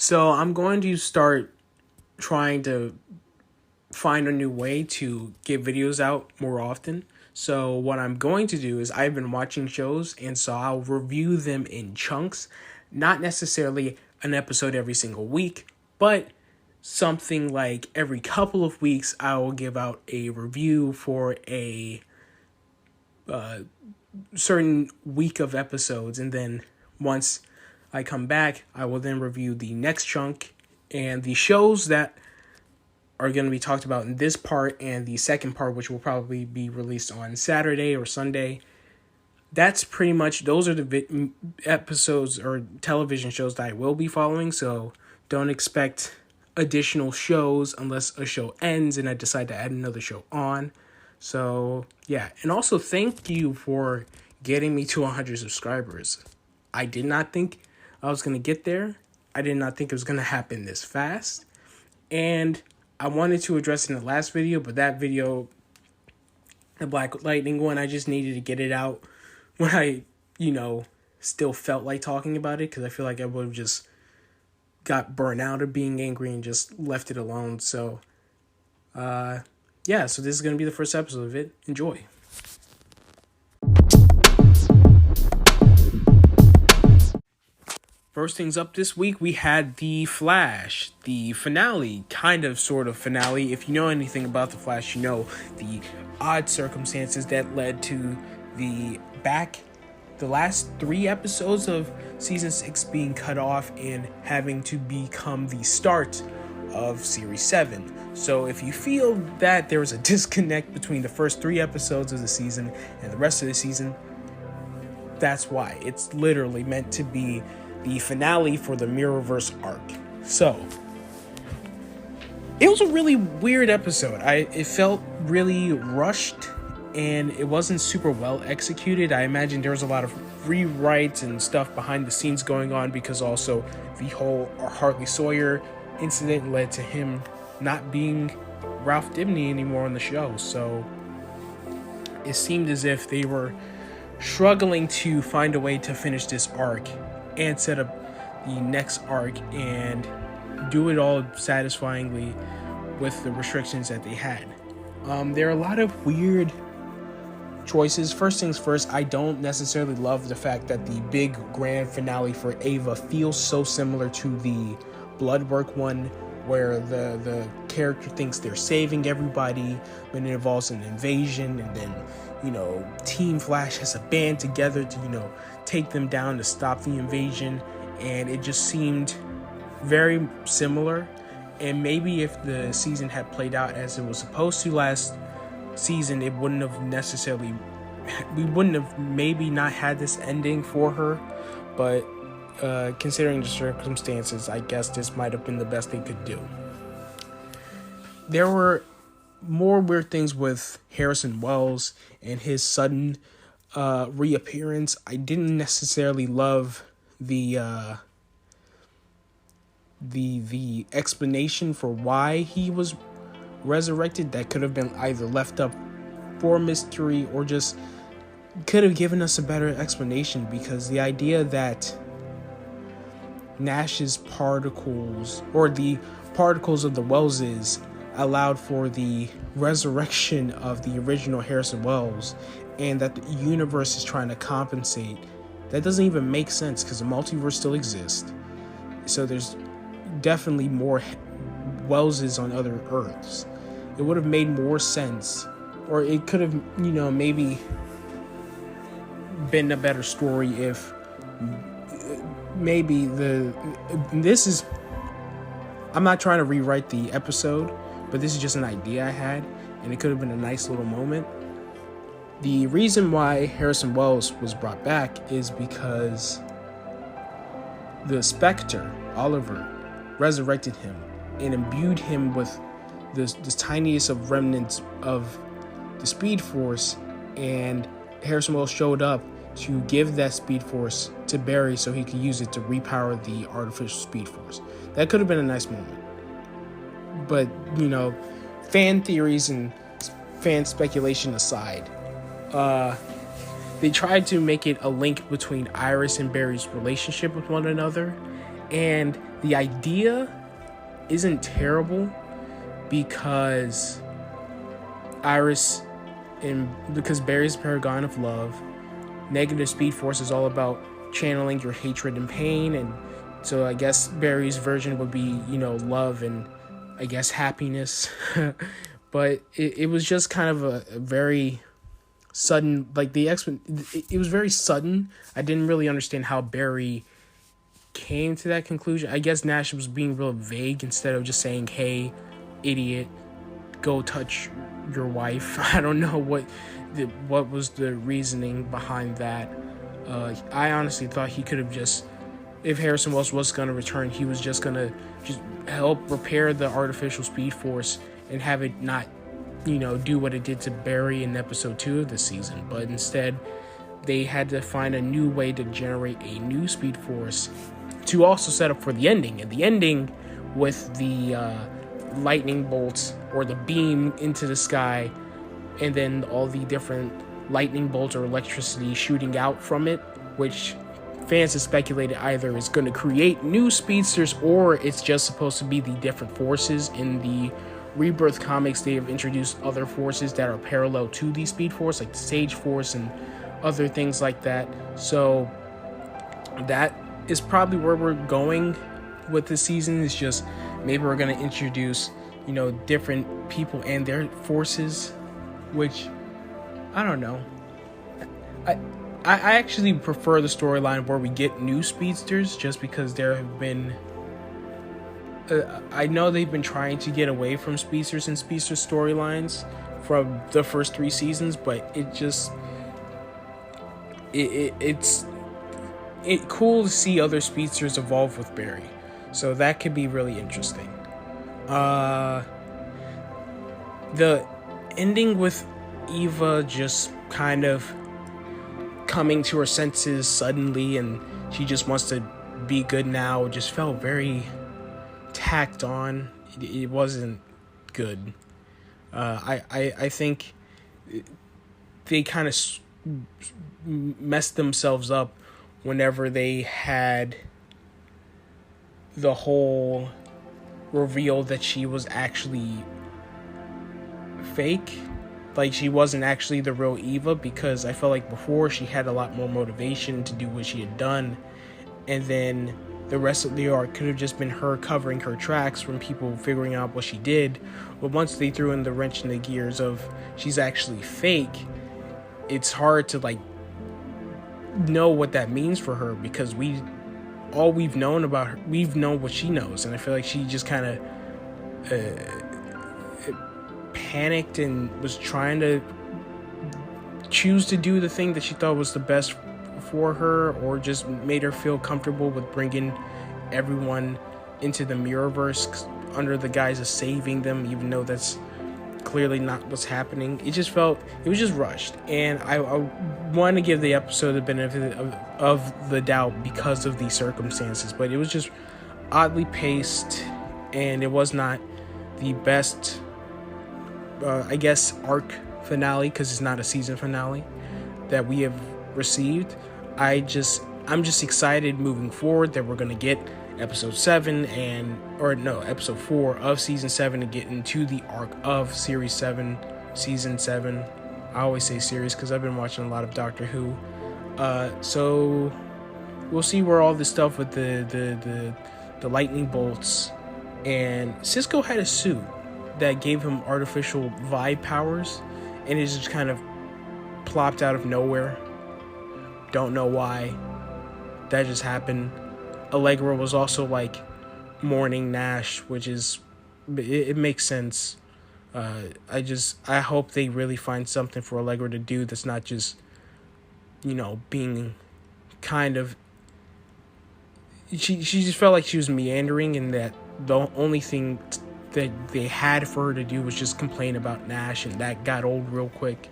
So I'm going to start trying to find a new way to get videos out more often. So what I'm going to do is I've been watching shows, and so I'll review them in chunks, not necessarily an episode every single week, but something like every couple of weeks I will give out a review for a certain week of episodes, and then once I come back, I will then review the next chunk and the shows that are going to be talked about in this part and the second part, which will probably be released on Saturday or Sunday. That's pretty much, those are the episodes or television shows that I will be following, so don't expect additional shows unless a show ends and I decide to add another show on. So, yeah. And also, thank you for getting me to 100 subscribers. I did not think I was going to get there. I did not think it was going to happen this fast. And I wanted to address it in the last video, but that video, the Black Lightning one, I just needed to get it out when I, still felt like talking about it, because I feel like I would have just got burnt out of being angry and just left it alone. So, so this is going to be the first episode of it. Enjoy. First things up this week, we had The Flash, the finale, sort of finale. If you know anything about The Flash, you know the odd circumstances that led to the last 3 episodes of season 6 being cut off and having to become the start of series 7. So if you feel that there was a disconnect between the first 3 episodes of the season and the rest of the season, that's why. It's literally meant to be the finale for the Mirrorverse arc. So, it was a really weird episode. It felt really rushed, and it wasn't super well executed. I imagine there was a lot of rewrites and stuff behind the scenes going on, because also the whole Hartley Sawyer incident led to him not being Ralph Dibny anymore on the show. So, it seemed as if they were struggling to find a way to finish this arc and set up the next arc and do it all satisfyingly with the restrictions that they had. There are a lot of weird choices. First things first, I don't necessarily love the fact that the big grand finale for Ava feels so similar to the Bloodwork one, where the character thinks they're saving everybody, but it involves an invasion, and then Team Flash has a band together to take them down to stop the invasion, and it just seemed very similar. And maybe if the season had played out as it was supposed to last season, it wouldn't have necessarily, we wouldn't have maybe not had this ending for her. But considering the circumstances, I guess this might have been the best they could do. There were more weird things with Harrison Wells and his sudden reappearance. I didn't necessarily love the explanation for why he was resurrected. That could have been either left up for mystery or just could have given us a better explanation, because the idea that Nash's particles, or the particles of the Welleses, allowed for the resurrection of the original Harrison Wells, and that the universe is trying to compensate, that doesn't even make sense, because the multiverse still exists. So there's definitely more Welleses on other Earths. It would have made more sense, or it could have, maybe been a better story if maybe I'm not trying to rewrite the episode, but this is just an idea I had, and it could have been a nice little moment. The reason why Harrison Wells was brought back is because the Spectre, Oliver, resurrected him and imbued him with the tiniest of remnants of the Speed Force, and Harrison Wells showed up to give that Speed Force to Barry so he could use it to repower the artificial Speed Force. That could have been a nice moment. But, fan theories and fan speculation aside, they tried to make it a link between Iris and Barry's relationship with one another, And the idea isn't terrible because because Barry's a paragon of love. Negative Speed Force is all about channeling your hatred and pain, and so I guess Barry's version would be, love and I guess happiness. But it was just kind of a very sudden, like it was very sudden. I didn't really understand how Barry came to that conclusion. I guess Nash was being real vague instead of just saying, "Hey, idiot, go touch your wife." I don't know what was the reasoning behind that. I honestly thought he could have just, if Harrison Wells was going to return, he was just going to just help repair the artificial Speed Force and have it not, do what it did to Barry in episode 2 of the season. But instead, they had to find a new way to generate a new Speed Force to also set up for the ending. And the ending with the lightning bolts or the beam into the sky, and then all the different lightning bolts or electricity shooting out from it, which fans have speculated either is going to create new speedsters or it's just supposed to be the different forces. In the Rebirth comics, they have introduced other forces that are parallel to the Speed Force, like the Sage Force and other things like that. So that is probably where we're going with this season. It's just maybe we're going to introduce, different people and their forces, which I don't know. I actually prefer the storyline where we get new speedsters, just because there have been I know they've been trying to get away from speedsters and speedster storylines from the first 3 seasons, but it's cool to see other speedsters evolve with Barry, so that could be really interesting. The ending with Eva just kind of coming to her senses suddenly and she just wants to be good now just felt very tacked on. It wasn't good. I think they kind of messed themselves up whenever they had the whole reveal that she was actually fake. Like, she wasn't actually the real Eva, because I felt like before she had a lot more motivation to do what she had done, and then the rest of the arc could have just been her covering her tracks from people figuring out what she did. But once they threw in the wrench in the gears of she's actually fake, it's hard to know what that means for her, because all we've known about her, we've known what she knows, and I feel like she just kind of panicked and was trying to choose to do the thing that she thought was the best for her, or just made her feel comfortable with bringing everyone into the Mirrorverse under the guise of saving them, even though that's clearly not what's happening. It was just rushed, and I want to give the episode the benefit of the doubt because of the circumstances, but it was just oddly paced, and it was not the best arc finale, because it's not a season finale that we have received. I'm just excited moving forward that we're going to get episode 4 of season 7 to get into the arc of series 7, season 7. I always say series because I've been watching a lot of Doctor Who. So we'll see where all this stuff with the lightning bolts, and Cisco had a suit that gave him artificial vibe powers, and it just kind of plopped out of nowhere. Don't know why. That just happened. Allegra was also mourning Nash, which is, it makes sense. I hope they really find something for Allegra to do that's not just, being kind of, she just felt like she was meandering, and that the only thing that they had for her to do was just complain about Nash, and that got old real quick.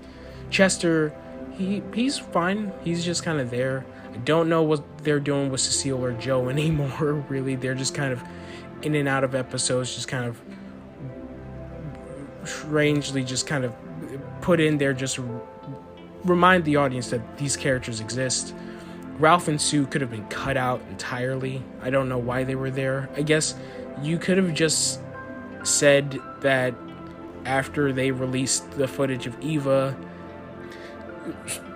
Chester, he's fine. He's just kind of there. I don't know what they're doing with Cecile or Joe anymore, really. They're just kind of in and out of episodes, just kind of strangely just kind of put in there just to remind the audience that these characters exist. Ralph and Sue could have been cut out entirely. I don't know why they were there. I guess you could have just said that after they released the footage of Eva,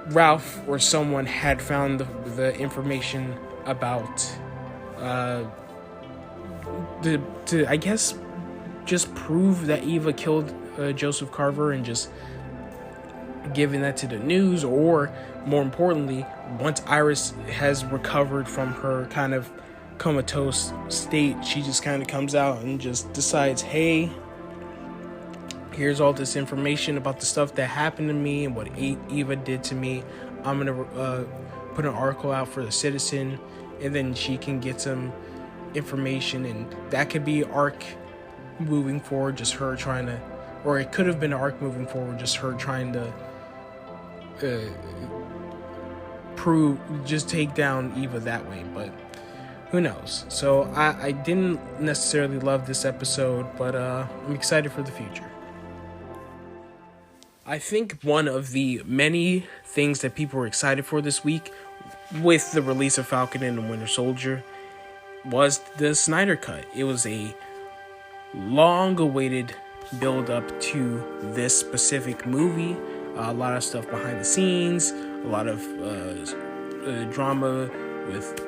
Ralph or someone had found the information about to I guess just prove that Eva killed Joseph Carver, and just giving that to the news. Or more importantly, once Iris has recovered from her kind of comatose state, she just kind of comes out and just decides, hey, here's all this information about the stuff that happened to me and what Eva did to me. I'm gonna put an article out for the Citizen, and then she can get some information, and that could be arc moving forward, just her trying to, or it could have been an arc moving forward, just her trying to just take down Eva that way. But who knows? So I didn't necessarily love this episode, but I'm excited for the future. I think one of the many things that people were excited for this week with the release of Falcon and the Winter Soldier was the Snyder Cut. It was a long-awaited build-up to this specific movie. A lot of stuff behind the scenes, a lot of drama with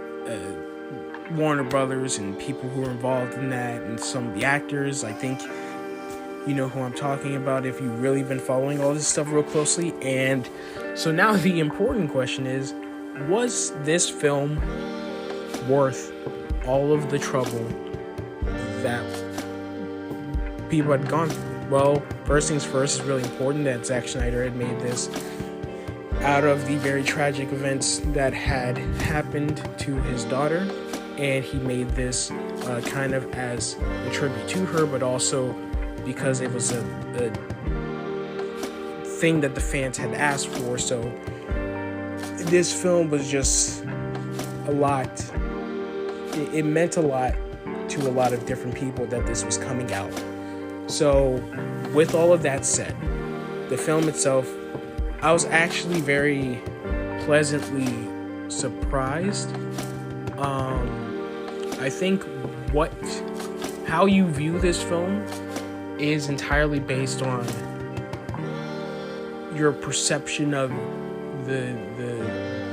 Warner Brothers and people who are involved in that, and some of the actors. I think you know who I'm talking about if you've really been following all this stuff real closely. And so now the important question is, was this film worth all of the trouble that people had gone through? Well, first things first, it's really important that Zack Snyder had made this out of the very tragic events that had happened to his daughter, and he made this kind of as a tribute to her, but also because it was a thing that the fans had asked for. So this film was just a lot. It meant a lot to a lot of different people that this was coming out. So with all of that said, the film itself, I was actually very pleasantly surprised. I think how you view this film is entirely based on your perception of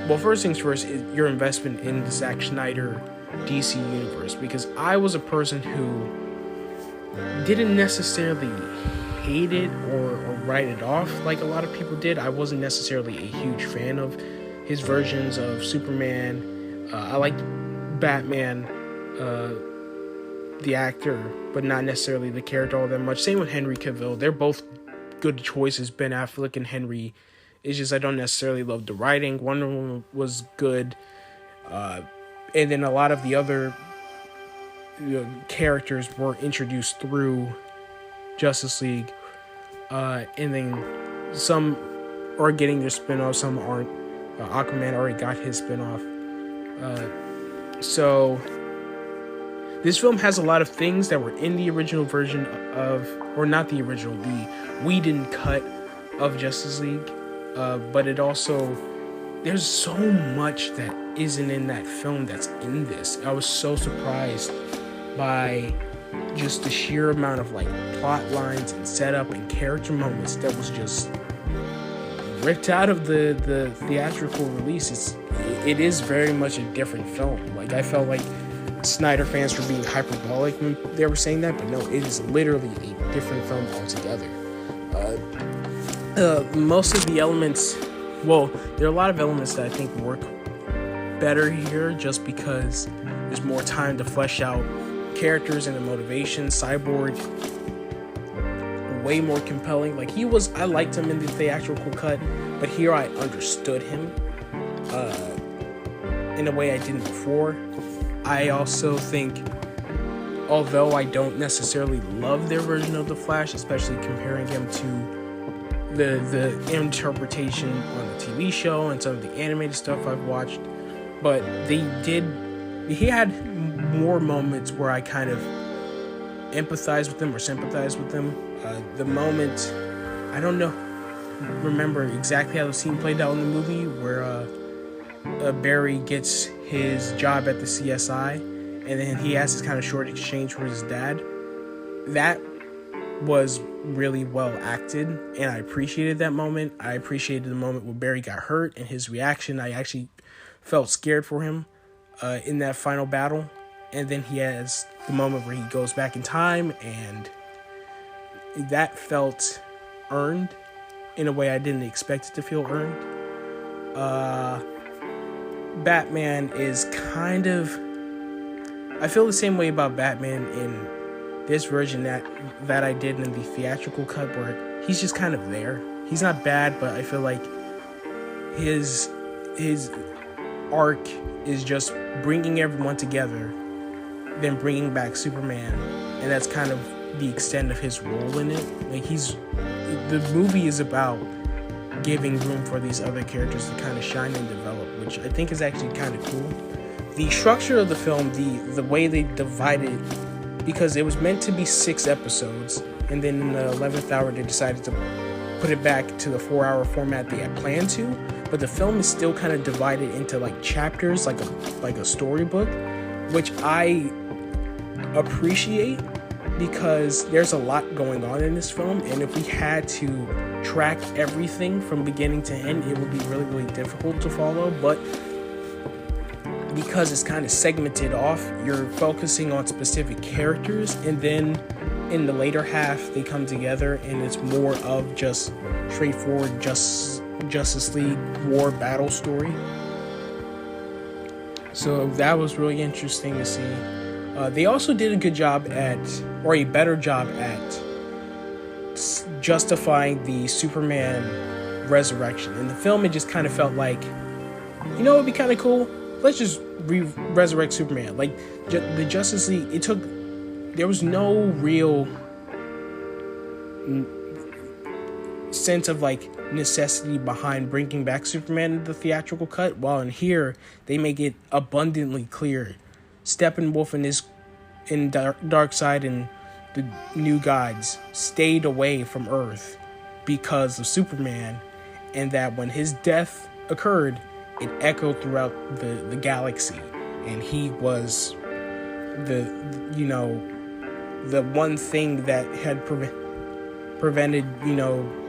well, first things first, your investment in the Zack Snyder DC universe, because I was a person who didn't necessarily hate it or write it off like a lot of people did. I wasn't necessarily a huge fan of his versions of Superman. I liked Batman, the actor, but not necessarily the character all that much. Same with Henry Cavill. They're both good choices, Ben Affleck and Henry. It's just I don't necessarily love the writing. Wonder Woman was good. And then a lot of the other characters were introduced through Justice League. And then some are getting their spin-off, some aren't. Aquaman already got his spin-off. So this film has a lot of things that were in the original version of, or not the original, the Whedon cut of Justice League. But it also, there's so much that isn't in that film that's in this. I was so surprised by just the sheer amount of like plot lines and setup and character moments that was just ripped out of the theatrical release. It is very much a different film. Like, I felt like Snyder fans were being hyperbolic when they were saying that, but no, it is literally a different film altogether. Most of the elements, well, there are a lot of elements that I think work better here just because there's more time to flesh out characters and the motivations. Cyborg, way more compelling. Like, I liked him in the theatrical cut, but here I understood him in a way I didn't before. I also think, although I don't necessarily love their version of the Flash, especially comparing him to the interpretation on the TV show and some of the animated stuff I've watched, but he had more moments where I kind of empathize with them or sympathize with them. The moment, I don't remember exactly how the scene played out in the movie where Barry gets his job at the CSI, and then he has this kind of short exchange with his dad. That was really well acted, and I appreciated that moment. I appreciated the moment where Barry got hurt and his reaction. I actually felt scared for him in that final battle. And then he has the moment where he goes back in time, and that felt earned in a way I didn't expect it to feel earned. Batman is kind of... I feel the same way about Batman in this version that I did in the theatrical cut, where he's just kind of there. He's not bad, but I feel like his arc is just bringing everyone together, then bringing back Superman, and that's kind of the extent of his role in it. Like, the movie is about giving room for these other characters to kind of shine and develop, which I think is actually kind of cool. The structure of the film, the way they divided, because it was meant to be 6 episodes, and then in the 11th hour they decided to put it back to the 4-hour format they had planned to, but the film is still kind of divided into like chapters, like a storybook, which I appreciate, because there's a lot going on in this film, and if we had to track everything from beginning to end, it would be really, really difficult to follow. But because it's kind of segmented off, you're focusing on specific characters, and then in the later half they come together and it's more of just straightforward Justice League war battle story. So that was really interesting to see. They also did a good job or a better job at justifying the Superman resurrection. In the film, it just kind of felt like, you know, it'd be kind of cool. Let's just resurrect Superman. Like, the Justice League, there was no real sense of like necessity behind bringing back Superman in the theatrical cut, while in here they make it abundantly clear Steppenwolf and Darkseid and the New Gods stayed away from Earth because of Superman, and that when his death occurred, it echoed throughout the galaxy, and he was the one thing that had prevented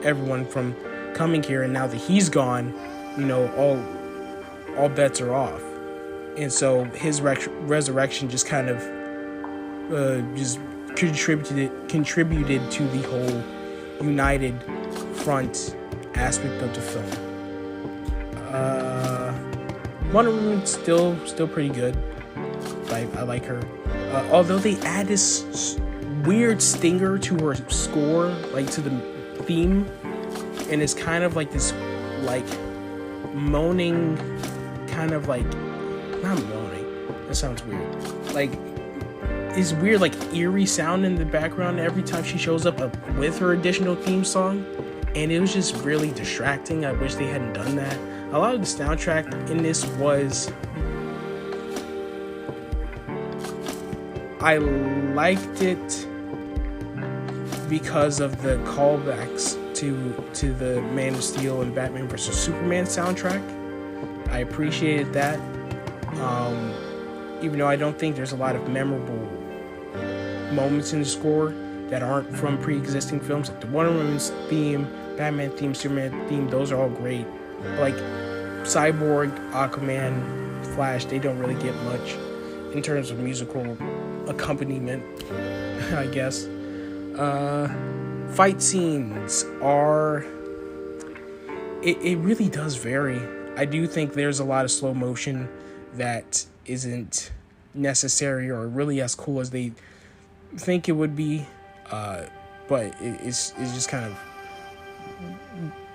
everyone from coming here, and now that he's gone, all bets are off. And so his resurrection just kind of just contributed to the whole united front aspect of the film. Wonder Woman's still pretty good. I like her. Although they add this weird stinger to her score, like to the theme, and it's kind of like this, like, moaning, kind of like, not moaning, that sounds weird, like, this weird, like, eerie sound in the background every time she shows up with her additional theme song, and it was just really distracting. I wish they hadn't done that. A lot of the soundtrack in this was, I liked it because of the callbacks to the Man of Steel and Batman vs. Superman soundtrack. I appreciated that. Even though I don't think there's a lot of memorable moments in the score that aren't from pre-existing films, like the Wonder Woman's theme, Batman theme, Superman theme, those are all great. But like Cyborg, Aquaman, Flash, they don't really get much in terms of musical accompaniment, I guess. Fight scenes are... It really does vary. I do think there's a lot of slow motion that isn't necessary or really as cool as they think it would be, but it's just kind of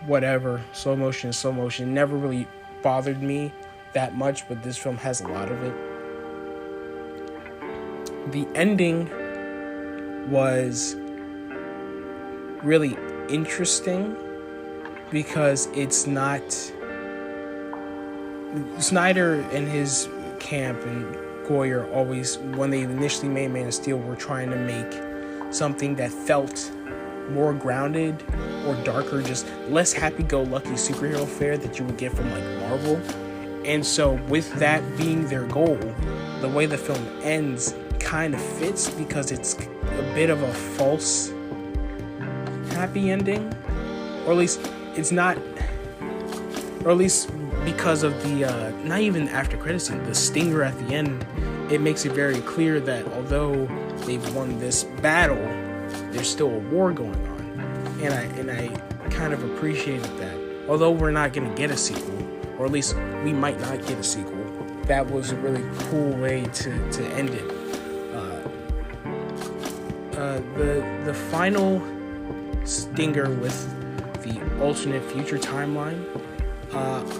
whatever. Slow motion is slow motion. It never really bothered me that much, but this film has a lot of it. The ending was really interesting because it's not... Snyder and his camp and Goyer always, when they initially made Man of Steel, were trying to make something that felt more grounded or darker, just less happy-go-lucky superhero fare that you would get from like Marvel. And so with that being their goal, the way the film ends kind of fits because it's a bit of a false happy ending, or at least it's not, or at least because of the not even after credit scene, the stinger at the end, it makes it very clear that although they've won this battle, there's still a war going on, and I kind of appreciated that. Although we're not going to get a sequel, or at least we might not get a sequel, that was a really cool way to end it. The final stinger with the alternate future timeline,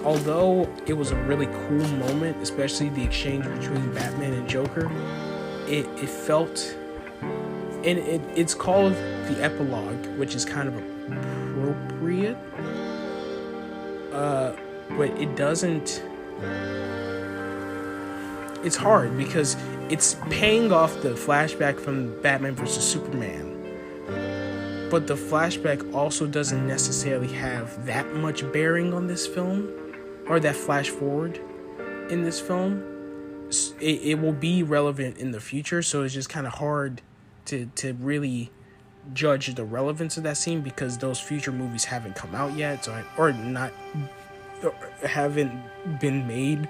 although it was a really cool moment, especially the exchange between Batman and Joker, it felt, and it's called the epilogue, which is kind of appropriate, but it doesn't, it's hard because it's paying off the flashback from Batman vs. Superman, but the flashback also doesn't necessarily have that much bearing on this film, or that flash forward in this film. It will be relevant in the future, so it's just kind of hard to really judge the relevance of that scene because those future movies haven't come out yet, so haven't been made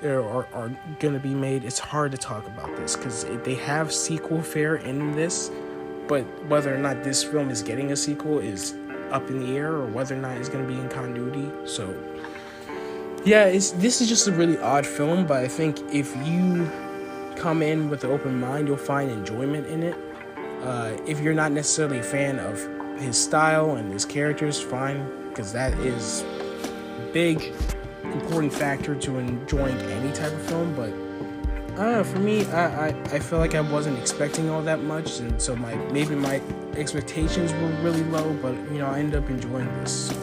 or are gonna be made. It's hard to talk about this because they have sequel fare in this, but whether or not this film is getting a sequel is up in the air, or whether or not it's going to be in continuity. So yeah, this is just a really odd film, but I think if you come in with an open mind, you'll find enjoyment in it. If you're not necessarily a fan of his style and his characters, fine, because that is a big important factor to enjoying any type of film. But I don't know, for me, I feel like I wasn't expecting all that much, and so maybe my expectations were really low, but I ended up enjoying this.